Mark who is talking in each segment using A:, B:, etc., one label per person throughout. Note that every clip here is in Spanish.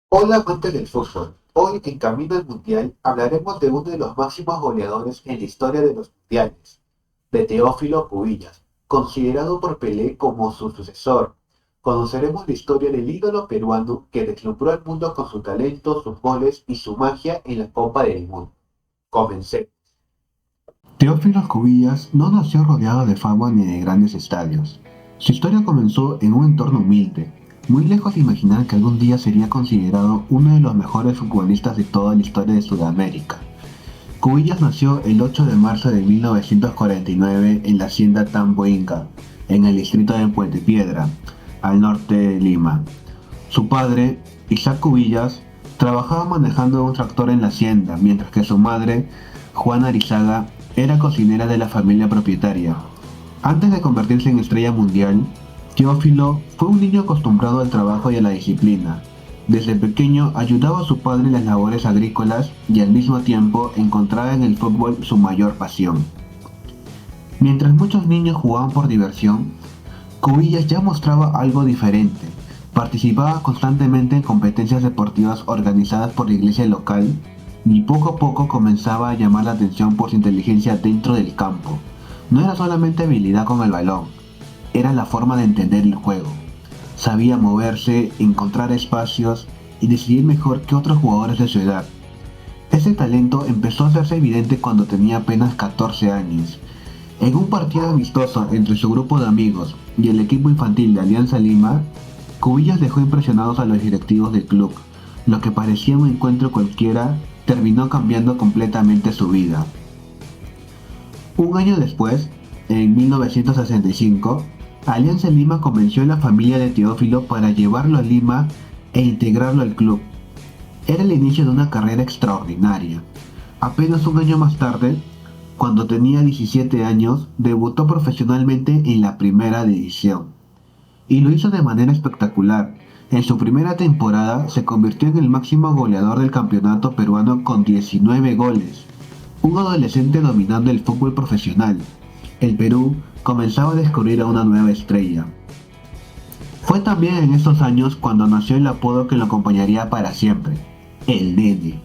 A: Hola amantes del fútbol. Hoy en Camino al Mundial hablaremos de uno de los máximos goleadores en la historia de los mundiales, de Teófilo Cubillas, considerado por Pelé como su sucesor. Conoceremos la historia del ídolo peruano que deslumbró al mundo con su talento, sus goles y su magia en la Copa del Mundo. Comencé. Teófilo Cubillas no nació rodeado de fama ni de grandes estadios. Su historia comenzó en un entorno humilde, muy lejos de imaginar que algún día sería considerado uno de los mejores futbolistas de toda la historia de Sudamérica. Cubillas nació el 8 de marzo de 1949 en la hacienda Tambo Inca, en el distrito de Puente Piedra, al norte de Lima. Su padre, Isaac Cubillas, trabajaba manejando un tractor en la hacienda, mientras que su madre, Juana Arizaga, era cocinera de la familia propietaria. Antes de convertirse en estrella mundial, Teófilo fue un niño acostumbrado al trabajo y a la disciplina. Desde pequeño ayudaba a su padre en las labores agrícolas y al mismo tiempo encontraba en el fútbol su mayor pasión. Mientras muchos niños jugaban por diversión, Cubillas ya mostraba algo diferente. Participaba constantemente en competencias deportivas organizadas por la iglesia local y poco a poco comenzaba a llamar la atención por su inteligencia dentro del campo. No era solamente habilidad con el balón, era la forma de entender el juego. Sabía moverse, encontrar espacios y decidir mejor que otros jugadores de su edad. Ese talento empezó a hacerse evidente cuando tenía apenas 14 años. En un partido amistoso entre su grupo de amigos y el equipo infantil de Alianza Lima, Cubillas dejó impresionados a los directivos del club. Lo que parecía un encuentro cualquiera terminó cambiando completamente su vida. Un año después, en 1965, Alianza Lima convenció a la familia de Teófilo para llevarlo a Lima e integrarlo al club. Era el inicio de una carrera extraordinaria. Apenas un año más tarde, cuando tenía 17 años, debutó profesionalmente en la primera división. Y lo hizo de manera espectacular. En su primera temporada se convirtió en el máximo goleador del campeonato peruano con 19 goles. Un adolescente dominando el fútbol profesional. El Perú comenzaba a descubrir a una nueva estrella. Fue también en estos años cuando nació el apodo que lo acompañaría para siempre, el Nene.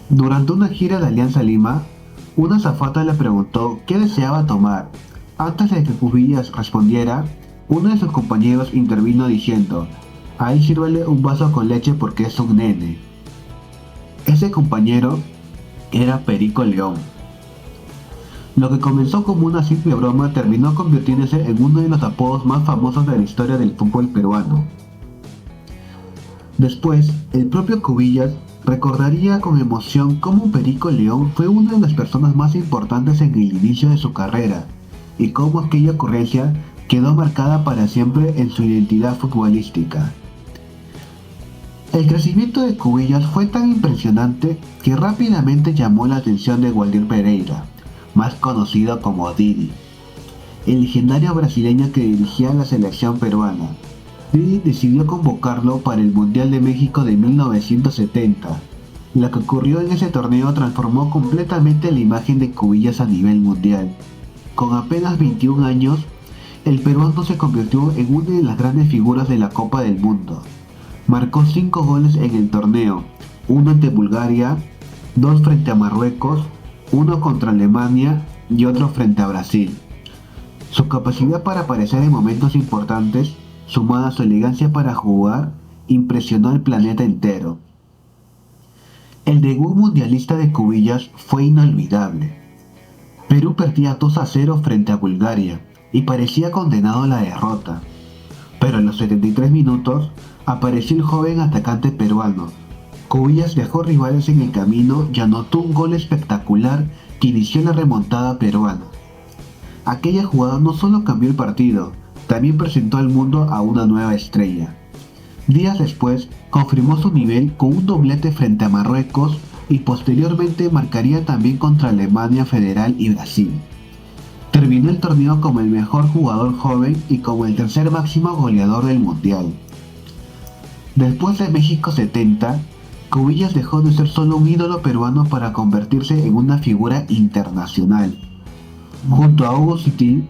A: Durante una gira de Alianza Lima, una azafata le preguntó qué deseaba tomar. Antes de que Cubillas respondiera, uno de sus compañeros intervino diciendo: "A él sírvele un vaso con leche porque es un nene". Ese compañero era Perico León. Lo que comenzó como una simple broma terminó convirtiéndose en uno de los apodos más famosos de la historia del fútbol peruano. Después, el propio Cubillas recordaría con emoción cómo Perico León fue una de las personas más importantes en el inicio de su carrera, y cómo aquella ocurrencia quedó marcada para siempre en su identidad futbolística. El crecimiento de Cubillas fue tan impresionante que rápidamente llamó la atención de Waldir Pereira, más conocido como Didi, el legendario brasileño que dirigía la selección peruana. Didi decidió convocarlo para el Mundial de México de 1970. Lo que ocurrió en ese torneo transformó completamente la imagen de Cubillas a nivel mundial. Con apenas 21 años, el peruano se convirtió en una de las grandes figuras de la Copa del Mundo. Marcó 5 goles en el torneo, uno ante Bulgaria, 2 frente a Marruecos, uno contra Alemania y otro frente a Brasil. Su capacidad para aparecer en momentos importantes, sumada a su elegancia para jugar, impresionó al planeta entero. El debut mundialista de Cubillas fue inolvidable. Perú perdía 2-0 frente a Bulgaria y parecía condenado a la derrota. Pero en los 73 minutos apareció el joven atacante peruano. Cubillas dejó rivales en el camino y anotó un gol espectacular que inició la remontada peruana. Aquella jugada no solo cambió el partido, también presentó al mundo a una nueva estrella. Días después, confirmó su nivel con un doblete frente a Marruecos y posteriormente marcaría también contra Alemania Federal y Brasil. Terminó el torneo como el mejor jugador joven y como el tercer máximo goleador del mundial. Después de México 70, Cubillas dejó de ser solo un ídolo peruano para convertirse en una figura internacional. Junto a Hugo Sutil,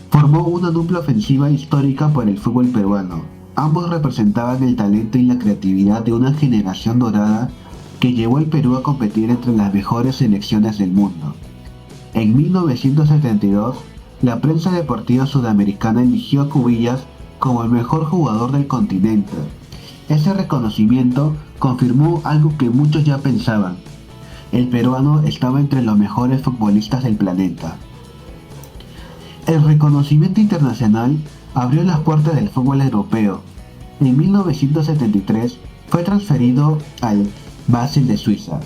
A: formó una dupla ofensiva histórica para el fútbol peruano. Ambos representaban el talento y la creatividad de una generación dorada que llevó al Perú a competir entre las mejores selecciones del mundo. En 1972, la prensa deportiva sudamericana eligió a Cubillas como el mejor jugador del continente. Ese reconocimiento confirmó algo que muchos ya pensaban: el peruano estaba entre los mejores futbolistas del planeta. El reconocimiento internacional abrió las puertas del fútbol europeo. En 1973 fue transferido al Basel de Suiza,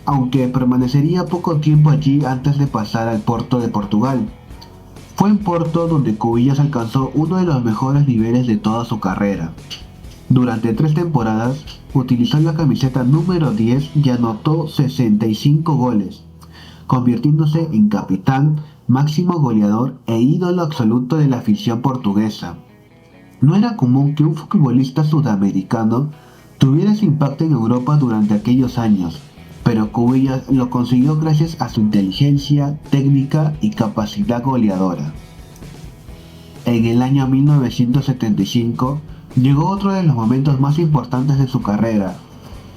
A: aunque permanecería poco tiempo allí antes de pasar al Porto de Portugal. Fue en Porto donde Cubillas alcanzó uno de los mejores niveles de toda su carrera. Durante 3 temporadas utilizó la camiseta número 10 y anotó 65 goles, convirtiéndose en capitán, máximo goleador e ídolo absoluto de la afición portuguesa. No era común que un futbolista sudamericano tuviera ese impacto en Europa durante aquellos años, pero Cubillas lo consiguió gracias a su inteligencia, técnica y capacidad goleadora. En el año 1975 llegó otro de los momentos más importantes de su carrera.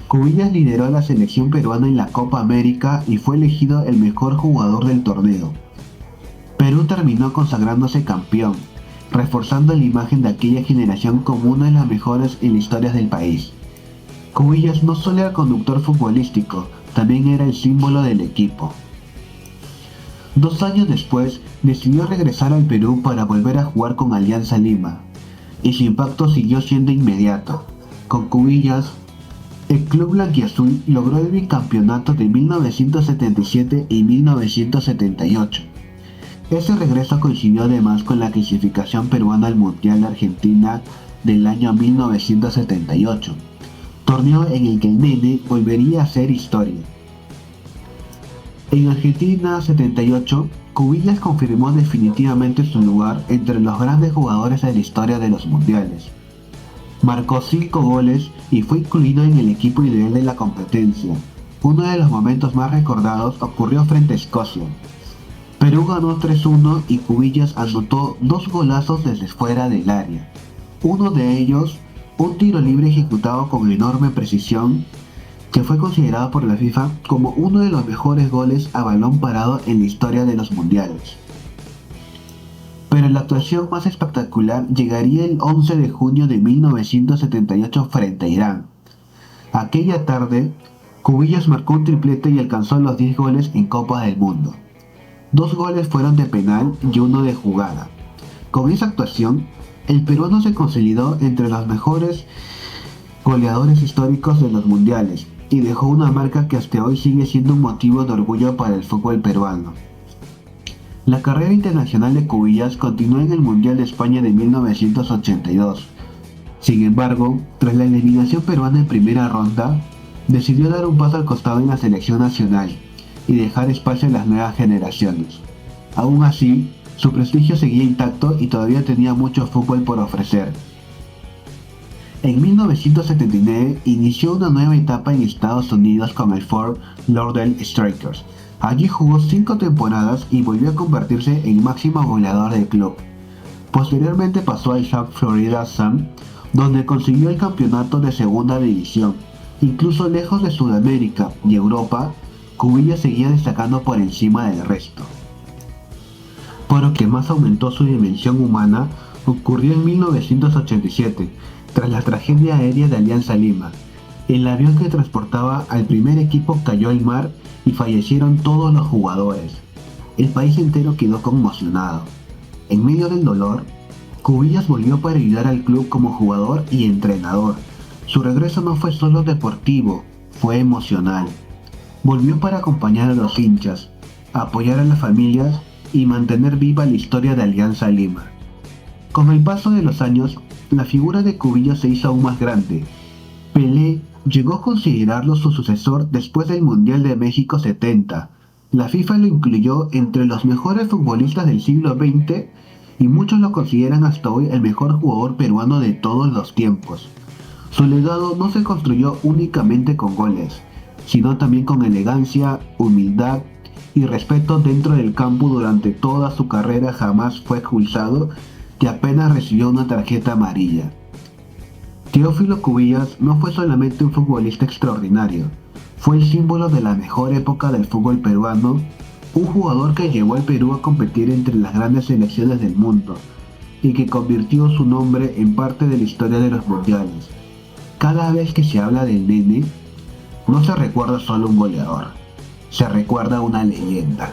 A: Cubillas lideró a la selección peruana en la Copa América y fue elegido el mejor jugador del torneo. Perú terminó consagrándose campeón, reforzando la imagen de aquella generación como una de las mejores en la historia del país. Cubillas no solo era conductor futbolístico, también era el símbolo del equipo. 2 años después, decidió regresar al Perú para volver a jugar con Alianza Lima, y su impacto siguió siendo inmediato. Con Cubillas, el club blanquiazul logró el bicampeonato de 1977 y 1978. Ese regreso coincidió además con la clasificación peruana al Mundial de Argentina del año 1978, torneo en el que el Nene volvería a hacer historia. En Argentina 78, Cubillas confirmó definitivamente su lugar entre los grandes jugadores de la historia de los mundiales. Marcó 5 goles y fue incluido en el equipo ideal de la competencia. Uno de los momentos más recordados ocurrió frente a Escocia. Perú ganó 3-1 y Cubillas anotó 2 golazos desde fuera del área. Uno de ellos, un tiro libre ejecutado con enorme precisión, que fue considerado por la FIFA como uno de los mejores goles a balón parado en la historia de los mundiales. Pero la actuación más espectacular llegaría el 11 de junio de 1978 frente a Irán. Aquella tarde, Cubillas marcó un triplete y alcanzó los 10 goles en Copa del Mundo. 2 goles fueron de penal y 1 de jugada. Con esa actuación, el peruano se consolidó entre los mejores goleadores históricos de los mundiales y dejó una marca que hasta hoy sigue siendo un motivo de orgullo para el fútbol peruano. La carrera internacional de Cubillas continuó en el Mundial de España de 1982. Sin embargo, tras la eliminación peruana en primera ronda, decidió dar un paso al costado en la selección nacional y dejar espacio a las nuevas generaciones. Aún así, su prestigio seguía intacto y todavía tenía mucho fútbol por ofrecer. En 1979 inició una nueva etapa en Estados Unidos con el Fort Lauderdale Strikers. Allí jugó 5 temporadas y volvió a convertirse en máximo goleador del club. Posteriormente pasó al South Florida Sun, donde consiguió el campeonato de segunda división. Incluso lejos de Sudamérica y Europa, Cubillas seguía destacando por encima del resto. Por lo que más aumentó su dimensión humana ocurrió en 1987, tras la tragedia aérea de Alianza Lima. El avión que transportaba al primer equipo cayó al mar y fallecieron todos los jugadores. El país entero quedó conmocionado. En medio del dolor, Cubillas volvió para ayudar al club como jugador y entrenador. Su regreso no fue solo deportivo, fue emocional. Volvió para acompañar a los hinchas, apoyar a las familias y mantener viva la historia de Alianza Lima. Con el paso de los años, la figura de Cubillas se hizo aún más grande. Pelé llegó a considerarlo su sucesor después del Mundial de México 70. La FIFA lo incluyó entre los mejores futbolistas del siglo XX y muchos lo consideran hasta hoy el mejor jugador peruano de todos los tiempos. Su legado no se construyó únicamente con goles, sino también con elegancia, humildad y respeto dentro del campo. Durante toda su carrera jamás fue expulsado y apenas recibió una tarjeta amarilla. Teófilo Cubillas no fue solamente un futbolista extraordinario, fue el símbolo de la mejor época del fútbol peruano, un jugador que llevó al Perú a competir entre las grandes selecciones del mundo y que convirtió su nombre en parte de la historia de los mundiales. Cada vez que se habla del Nene, no se recuerda solo un goleador, se recuerda una leyenda.